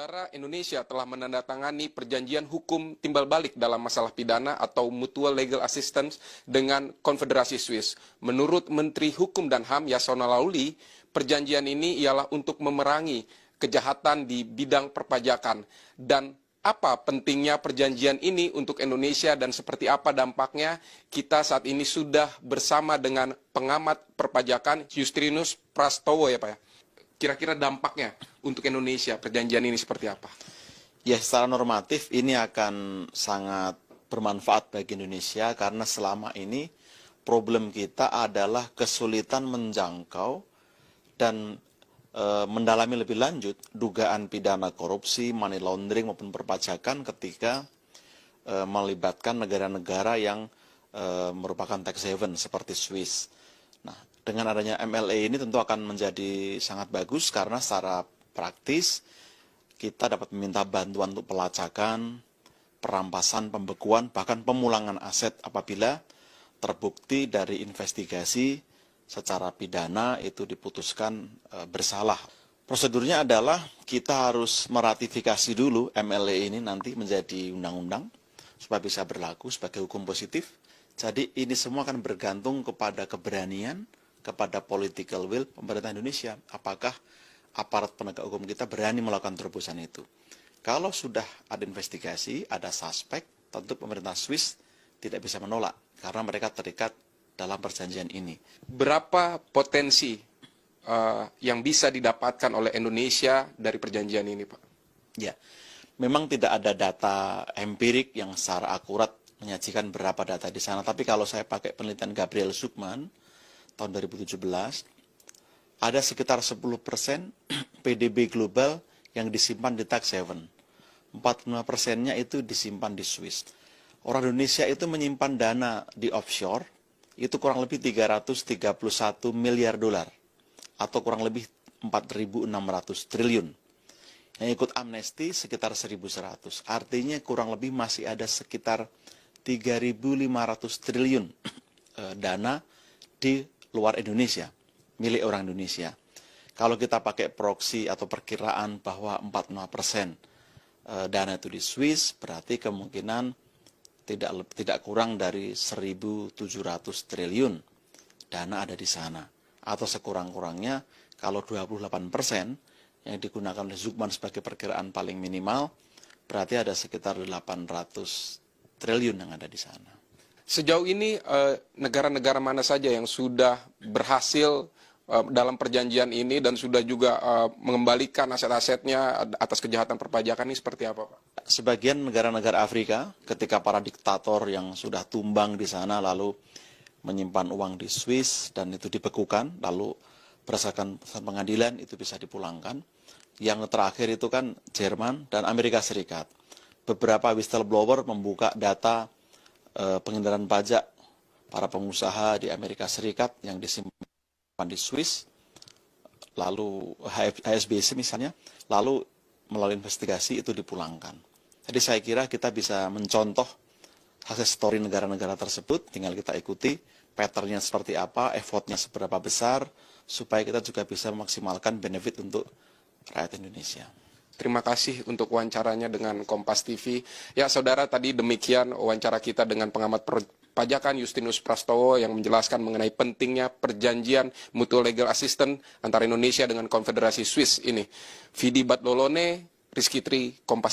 Saudara, Indonesia telah menandatangani perjanjian hukum timbal balik dalam masalah pidana atau Mutual Legal Assistance dengan Konfederasi Swiss. Menurut Menteri Hukum dan HAM Yasona Laoly, perjanjian ini ialah untuk memerangi kejahatan di bidang perpajakan. Dan apa pentingnya perjanjian ini untuk Indonesia dan seperti apa dampaknya? Kita saat ini sudah bersama dengan pengamat perpajakan Justinus Prastowo ya Pak ya. Kira-kira dampaknya untuk Indonesia, perjanjian ini seperti apa? Ya, secara normatif ini akan sangat bermanfaat bagi Indonesia karena selama ini problem kita adalah kesulitan menjangkau dan mendalami lebih lanjut dugaan pidana korupsi, money laundering maupun perpajakan ketika melibatkan negara-negara yang merupakan tax haven seperti Swiss. Nah, dengan adanya MLA ini tentu akan menjadi sangat bagus karena secara praktis kita dapat meminta bantuan untuk pelacakan, perampasan, pembekuan, bahkan pemulangan aset apabila terbukti dari investigasi secara pidana itu diputuskan bersalah. Prosedurnya adalah kita harus meratifikasi dulu MLA ini nanti menjadi undang-undang supaya bisa berlaku sebagai hukum positif. Jadi ini semua akan bergantung kepada keberanian, kepada political will pemerintah Indonesia. Apakah aparat penegak hukum kita berani melakukan terobosan itu? Kalau sudah ada investigasi, ada suspek, tentu pemerintah Swiss tidak bisa menolak karena mereka terikat dalam perjanjian ini. Berapa potensi yang bisa didapatkan oleh Indonesia dari perjanjian ini, Pak? Ya, memang tidak ada data empirik yang secara akurat menyajikan berapa data di sana. Tapi kalau saya pakai penelitian Gabriel Zucman tahun 2017, ada sekitar 10% PDB global yang disimpan di tax haven. 45%-nya itu disimpan di Swiss. Orang Indonesia itu menyimpan dana di offshore, itu kurang lebih 331 miliar dolar, atau kurang lebih 4.600 triliun. Yang ikut amnesti sekitar 1.100, artinya kurang lebih masih ada sekitar 3.500 triliun dana di luar Indonesia, milik orang Indonesia. Kalau kita pakai proksi atau perkiraan bahwa 45% dana itu di Swiss, berarti kemungkinan tidak kurang dari 1.700 triliun dana ada di sana. Atau sekurang-kurangnya kalau 28% yang digunakan oleh Zucman sebagai perkiraan paling minimal, berarti ada sekitar 800 triliun yang ada di sana. Sejauh ini negara-negara mana saja yang sudah berhasil dalam perjanjian ini dan sudah juga mengembalikan aset-asetnya atas kejahatan perpajakan ini seperti apa, Pak? Sebagian negara-negara Afrika ketika para diktator yang sudah tumbang di sana lalu menyimpan uang di Swiss dan itu dibekukan, lalu berdasarkan putusan pengadilan itu bisa dipulangkan. Yang terakhir itu kan Jerman dan Amerika Serikat. Beberapa whistleblower membuka data pengindaran pajak para pengusaha di Amerika Serikat yang disimpan di Swiss, lalu HSBC misalnya, lalu melalui investigasi itu dipulangkan. Jadi saya kira kita bisa mencontoh success story negara-negara tersebut, tinggal kita ikuti patternnya seperti apa, effortnya seberapa besar, supaya kita juga bisa memaksimalkan benefit untuk rakyat Indonesia. Terima kasih untuk wawancaranya dengan Kompas TV. Ya, saudara, tadi demikian wawancara kita dengan pengamat perpajakan Justinus Prastowo yang menjelaskan mengenai pentingnya perjanjian Mutual Legal Assistance antara Indonesia dengan Konfederasi Swiss ini. Vidi Batlolone, Rizky Tri, Kompas.